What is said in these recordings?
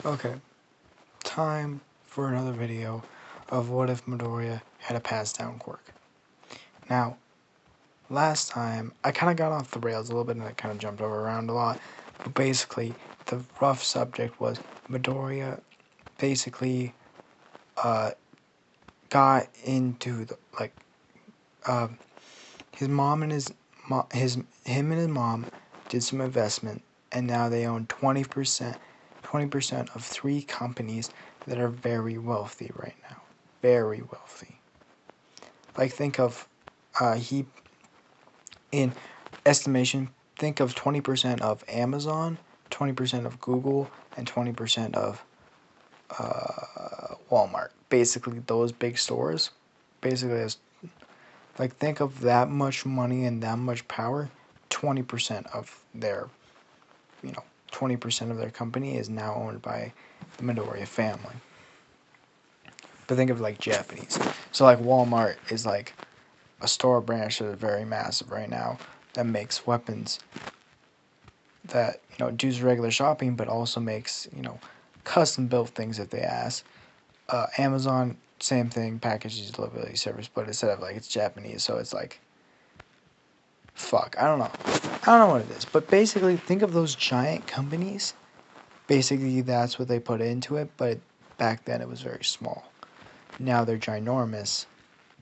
Okay, time for another video of what if Midoriya had a passed down quirk. Now, last time, I kind of got off the rails a little bit and I kind of jumped around a lot, but basically, the rough subject was Midoriya basically got into the, his mom and him and his mom did some investment, and now they own 20% of three companies that are very wealthy right now. Very wealthy. Like, think of he in estimation, think of 20% of Amazon, 20% of Google, and 20% of Walmart. Basically, those big stores. Basically, as like, think of that much money and that much power. 20% of their, 20% of their company is now owned by the Midoriya family. But think of like Japanese. So like Walmart is like a store branch that is very massive right now that makes weapons that does regular shopping, but also makes custom built things if they ask. Amazon, same thing, packages delivery service, but instead of like it's Japanese, so it's like fuck. I don't know what it is, but basically think of those giant companies. Basically, that's what they put into it, but back then it was very small. Now they're ginormous,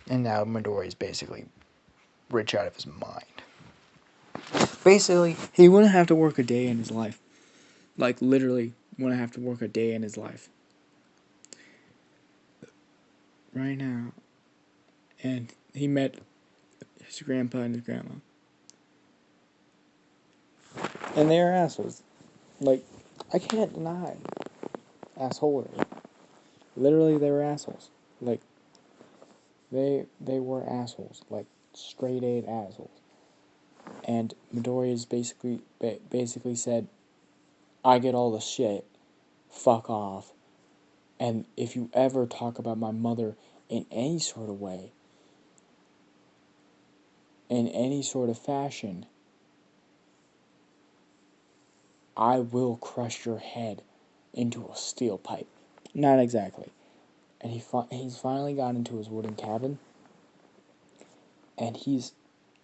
and now Midori is basically rich out of his mind. Basically, he wouldn't have to work a day in his life. Like, literally, wouldn't have to work a day in his life. Right now. And he met his grandpa and his grandma. And they are assholes. Like, I can't deny assholery. Literally, they were assholes. Like, they were assholes. Like, straight A assholes. And Midori is basically said, I get all the shit. Fuck off. And if you ever talk about my mother in any sort of way, in any sort of fashion, I will crush your head into a steel pipe. Not exactly. And he's finally got into his wooden cabin. And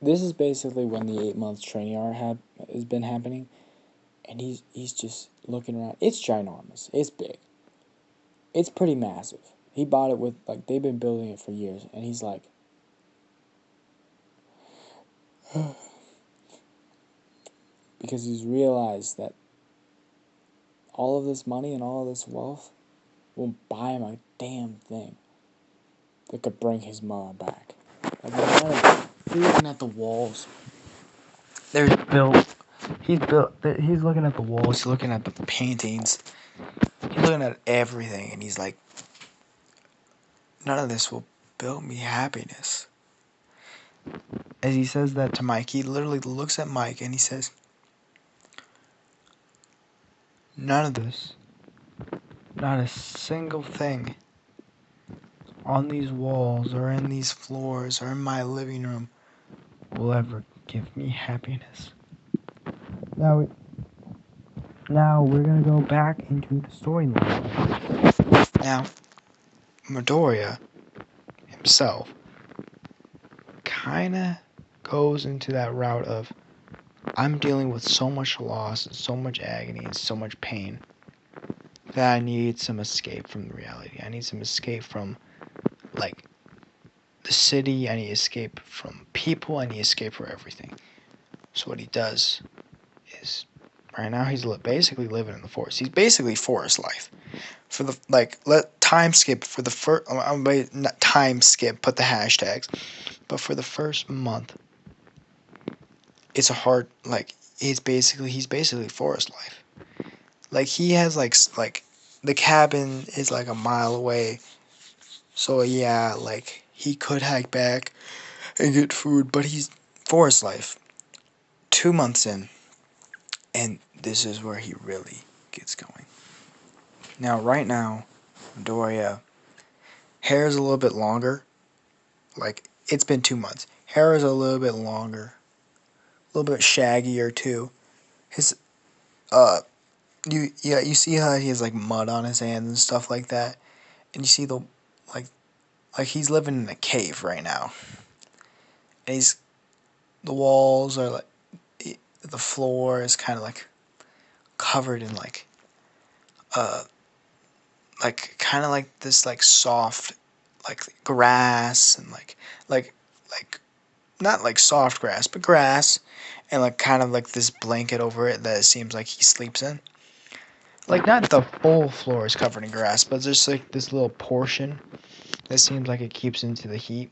this is basically when the 8 months training arc has been happening. And he's just looking around. It's ginormous. It's big. It's pretty massive. He bought it with, like, they've been building it for years. And he's like, because he's realized that all of this money and all of this wealth won't buy him a damn thing that could bring his mother back. Like, he's looking at the walls. He's looking at the walls. He's looking at the paintings. He's looking at everything, and he's like, none of this will build me happiness. As he says that to Mike, he literally looks at Mike and he says, none of this, not a single thing on these walls or in these floors or in my living room will ever give me happiness. Now we're going to go back into the storyline. Now, Midoriya himself kind of goes into that route of, I'm dealing with so much loss and so much agony and so much pain that I need some escape from the reality. I need some escape from, like, the city. I need escape from people. I need escape from everything. So what he does is, right now he's basically living in the forest. He's basically forest life. For the, like, let time skip for the first, not time skip, put the hashtags. But for the first month, it's a hard, like, he's basically forest life. Like, he has, like, the cabin is, like, a mile away. So, yeah, like, he could hike back and get food, but he's forest life. 2 months in, and this is where he really gets going. Now, right now, Midoriya, hair is a little bit longer. Like, it's been 2 months. Hair is a little bit longer. A little bit shaggier, too. His you see how he has like mud on his hands and stuff like that, and you see the like he's living in a cave right now, and he's the walls are like the floor is kind of like covered in uh kind of like this like soft like grass and like not like soft grass but grass and like kind of like this blanket over it that it seems like he sleeps in. Like not the full floor is covered in grass, but just like this little portion that seems like it keeps into the heat.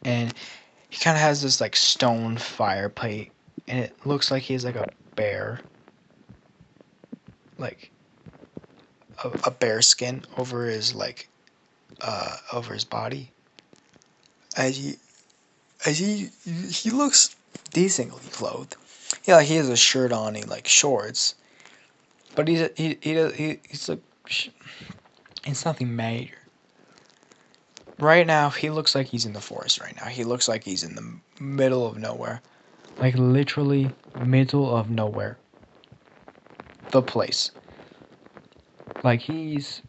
And he kind of has this like stone fire plate, and it looks like he has like a bear, like a bear skin over his over his body. As he looks decently clothed. Yeah, like he has a shirt on, he like shorts, but he's like it's nothing major. Right now, he looks like he's in the forest right now. He looks like he's in the middle of nowhere. Like, literally, middle of nowhere. The place. Like, he's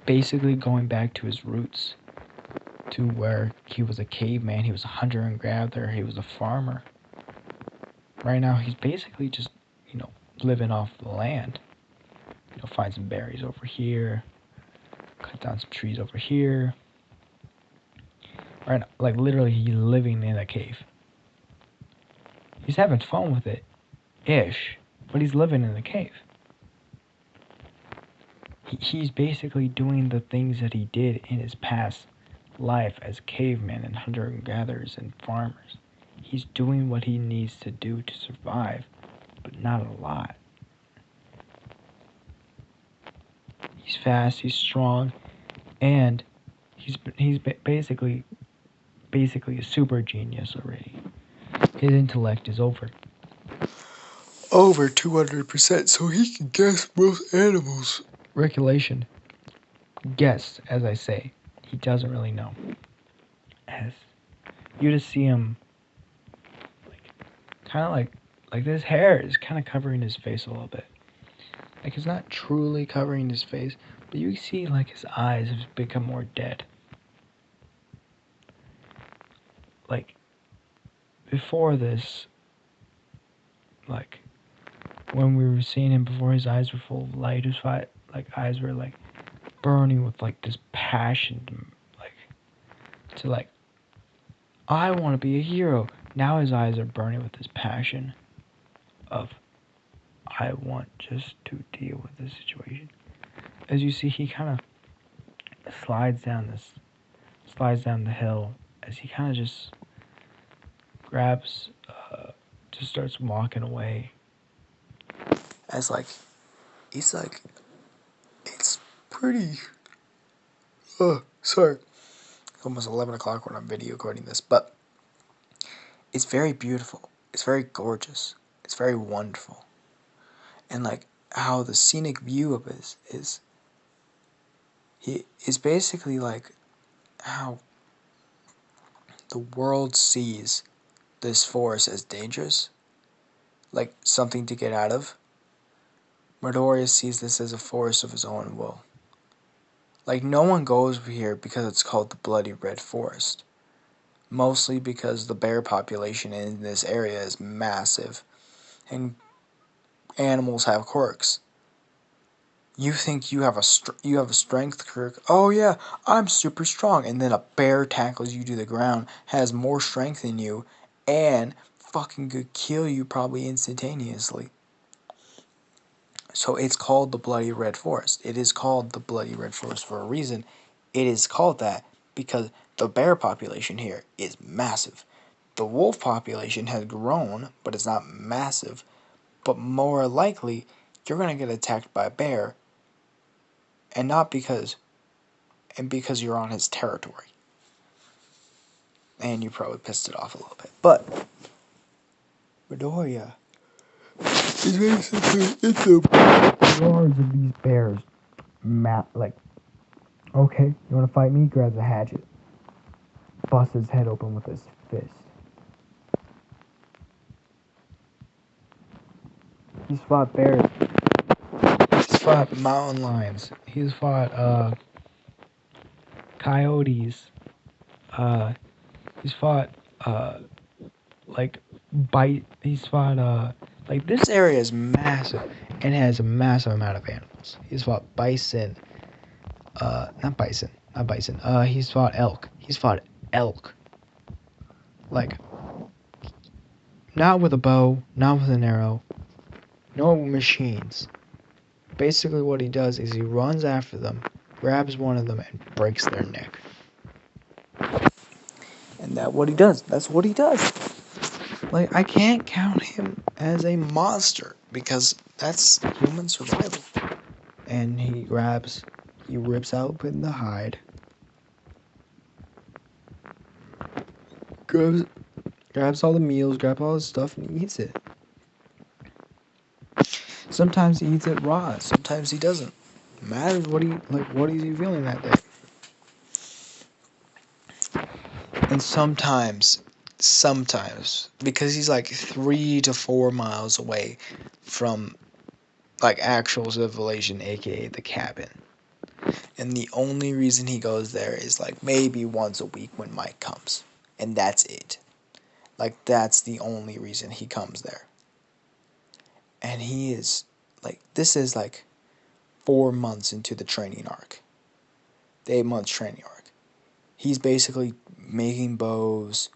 basically going back to his roots. To where he was a caveman, he was a hunter and gatherer, he was a farmer. Right now, he's basically just, living off the land. Find some berries over here. Cut down some trees over here. Right now, like, literally, he's living in a cave. He's having fun with it, ish, but he's living in a cave. He's basically doing the things that he did in his past life as cavemen and hunter and gatherers and farmers. He's doing what he needs to do to survive, but not a lot. He's fast, he's strong, and he's basically a super genius already. His intellect is over 200%, so he can guess most animals. Regulation. Guess, as I say. He doesn't really know. As you just see him kind of like this hair is kind of covering his face a little bit. Like it's not truly covering his face, but you see like his eyes have become more dead. Like before this, like when we were seeing him before, his eyes were full of light. His eyes were like burning with like this passion, to like I want to be a hero. Now his eyes are burning with this passion of I want just to deal with this situation. As you see, he kind of slides down the hill as he kind of just grabs, just starts walking away. As he's it's pretty. Sorry. It's almost 11 o'clock when I'm video recording this, but it's very beautiful. It's very gorgeous. It's very wonderful. And how the scenic view of it is basically like how the world sees this forest as dangerous, like something to get out of. Midoriya sees this as a forest of his own will. Like no one goes here because it's called the Bloody Red Forest. Mostly because the bear population in this area is massive, and animals have quirks. You think you have a strength quirk? Oh yeah, I'm super strong, and then a bear tackles you to the ground, has more strength than you, and fucking could kill you probably instantaneously. So it's called the Bloody Red Forest. It is called the Bloody Red Forest for a reason. It is called that because the bear population here is massive. The wolf population has grown, but it's not massive. But more likely, you're going to get attacked by a bear, and not because you're on his territory. And you probably pissed it off a little bit. But Midoriya is basically in the yards of these bears. Okay, you want to fight me? Grabs a hatchet. Busts his head open with his fist. He's fought bears. He's fought mountain lions. He's fought coyotes. Uh, he's fought like bite. He's fought like this area is massive and has a massive amount of animals. He's fought bison. Not bison. Not bison. He's fought elk. He's fought elk. Like not with a bow, not with an arrow, no machines. Basically, what he does is he runs after them, grabs one of them, and breaks their neck. And that's what he does. That's what he does. Like, I can't count him as a monster because that's human survival. And he rips open the hide, grabs all the meals, grabs all the stuff, and eats it. Sometimes he eats it raw. Sometimes he doesn't. Matters what is he feeling that day. And sometimes, because he's like 3 to 4 miles away from like actual civilization, aka the cabin. And the only reason he goes there is like maybe once a week when Mike comes. And that's it. Like that's the only reason he comes there. And he is like, this is like 4 months into the training arc. The 8-month training arc. He's basically making bows,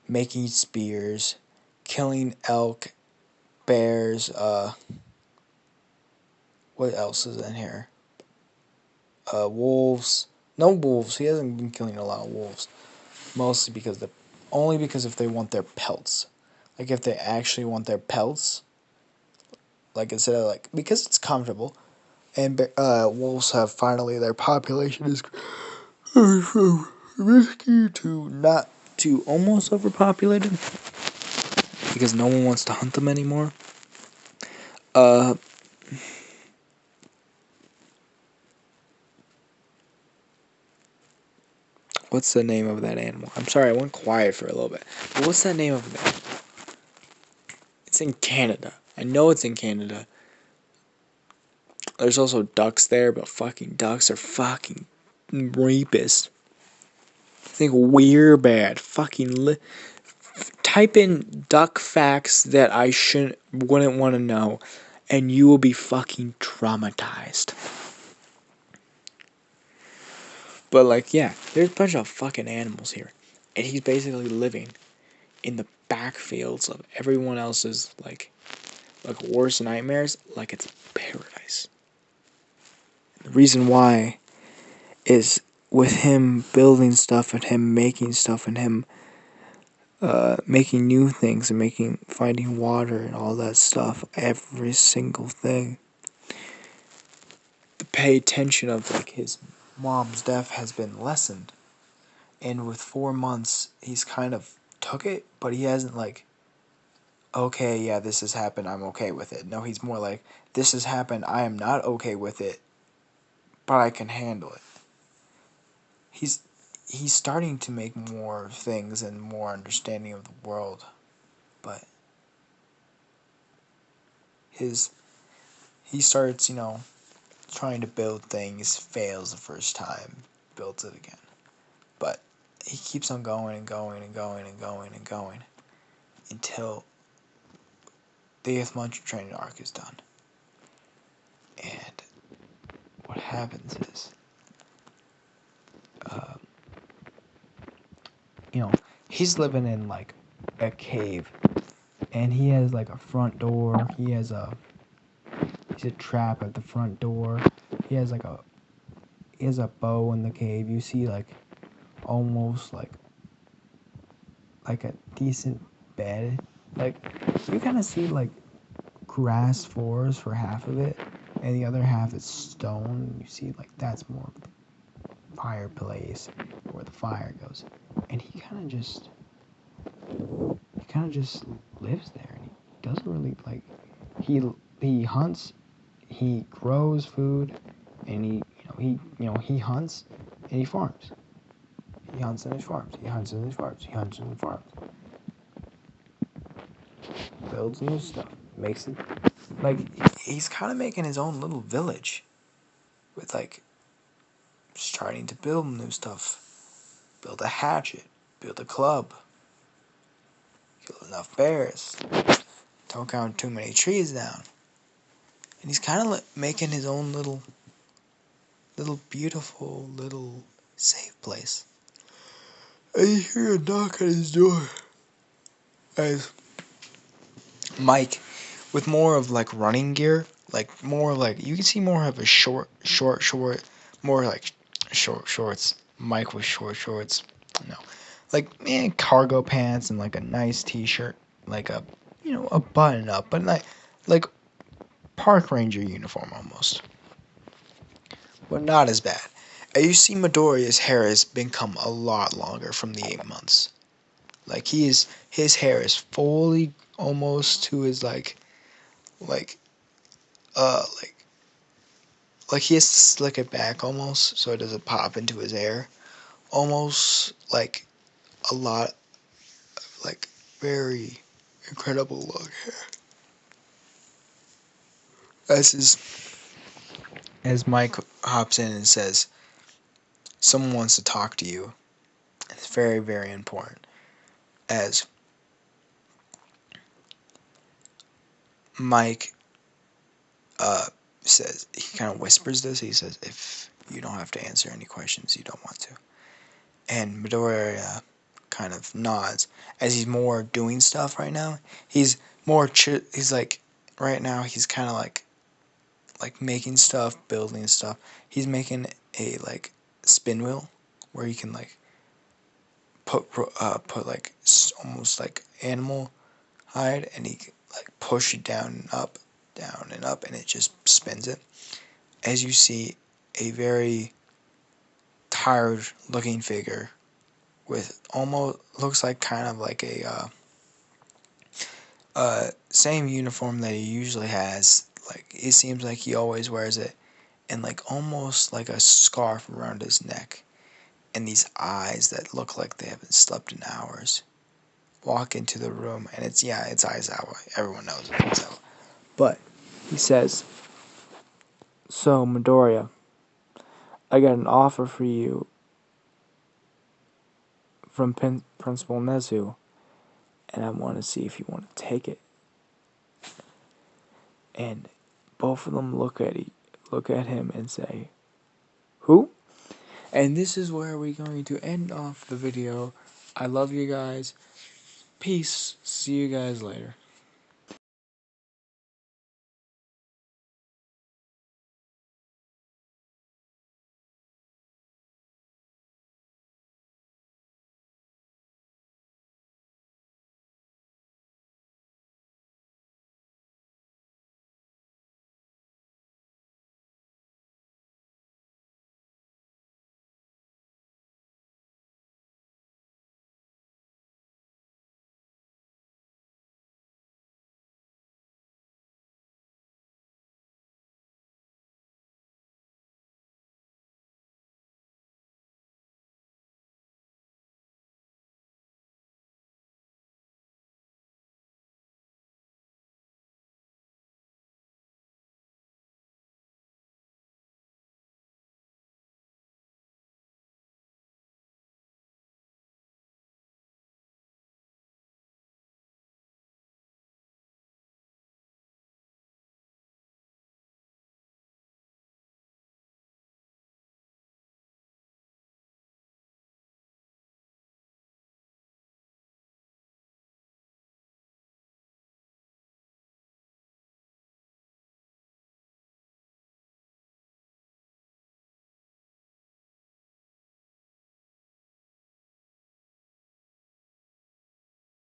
making spears, killing elk, bears, what else is in here? Wolves. No wolves. He hasn't been killing a lot of wolves. Mostly only because if they want their pelts. Like if they actually want their pelts, like instead of like, because it's comfortable, and wolves have finally, their population is from risky to not to almost overpopulated because no one wants to hunt them anymore. What's the name of that animal? I'm sorry, I went quiet for a little bit. But what's that name of that? It's in Canada. I know it's in Canada. There's also ducks there, but fucking ducks are fucking rapists. Think we're bad. Type in duck facts that I wouldn't want to know, and you will be fucking traumatized. But like, yeah, there's a bunch of fucking animals here, and he's basically living in the backfields of everyone else's like worst nightmares, like it's paradise. The reason why is with him building stuff and him making stuff and him making new things and finding water and all that stuff, every single thing. The pay attention of like his mom's death has been lessened, and with 4 months he's kind of took it, but he hasn't like, okay, yeah, this has happened, I'm okay with it. No, he's more like, this has happened, I am not okay with it, but I can handle it. He's starting to make more things and more understanding of the world, but he starts, trying to build things, fails the first time, builds it again. But he keeps on going and going and going and going and going until the 8th month training arc is done. And what happens is, he's living in like a cave, and he has like a front door. He's a trap at the front door. He has a bow in the cave. You see like almost like a decent bed. Like you kind of see like grass floors for half of it, and the other half is stone. You see like that's more of the fireplace where the fire goes, and he kind of just lives there, and he doesn't really like he hunts, he grows food, and he hunts and he farms. He hunts and he farms. He hunts and he farms. He hunts and he farms. Builds new stuff. Makes it like, he's kind of making his own little village with, like, starting to build new stuff. Build a hatchet, build a club, kill enough bears, don't count too many trees down. And he's kind of making his own little beautiful little safe place. And you hear a knock at his door as Mike, with more of like running gear, like more like you can see more of a short, more like short shorts. Mike with short shorts, no, like cargo pants and like a nice t-shirt, like a a button up, but like park ranger uniform almost, but not as bad. And you see Midoriya's hair has become a lot longer from the 8 months. Like his hair is fully almost to his like uh like like he has to slick it back almost so it doesn't pop into his hair. Almost like a lot like very incredible long hair. As Mike hops in and says, someone wants to talk to you. It's very, very important. As Mike says, he kind of whispers this. He says, if you don't have to answer any questions you don't want to. And Midoriya kind of nods as he's more doing stuff right now. He's more he's like right now he's kind of like making stuff, building stuff. He's making a like spin wheel where you can like put like almost like animal hide, and he can like push it down and up, and it just spins it. As you see a very tired looking figure with almost looks like kind of like a same uniform that he usually has. Like it seems like he always wears it, and like almost like a scarf around his neck, and these eyes that look like they haven't slept in hours. Walk into the room, and it's Aizawa. Everyone knows it's Aizawa. But he says, "So Midoriya, I got an offer for you from Principal Nezu, and I want to see if you want to take it." And both of them look at him and say, "Who?" And this is where we're going to end off the video. I love you guys. Peace. See you guys later.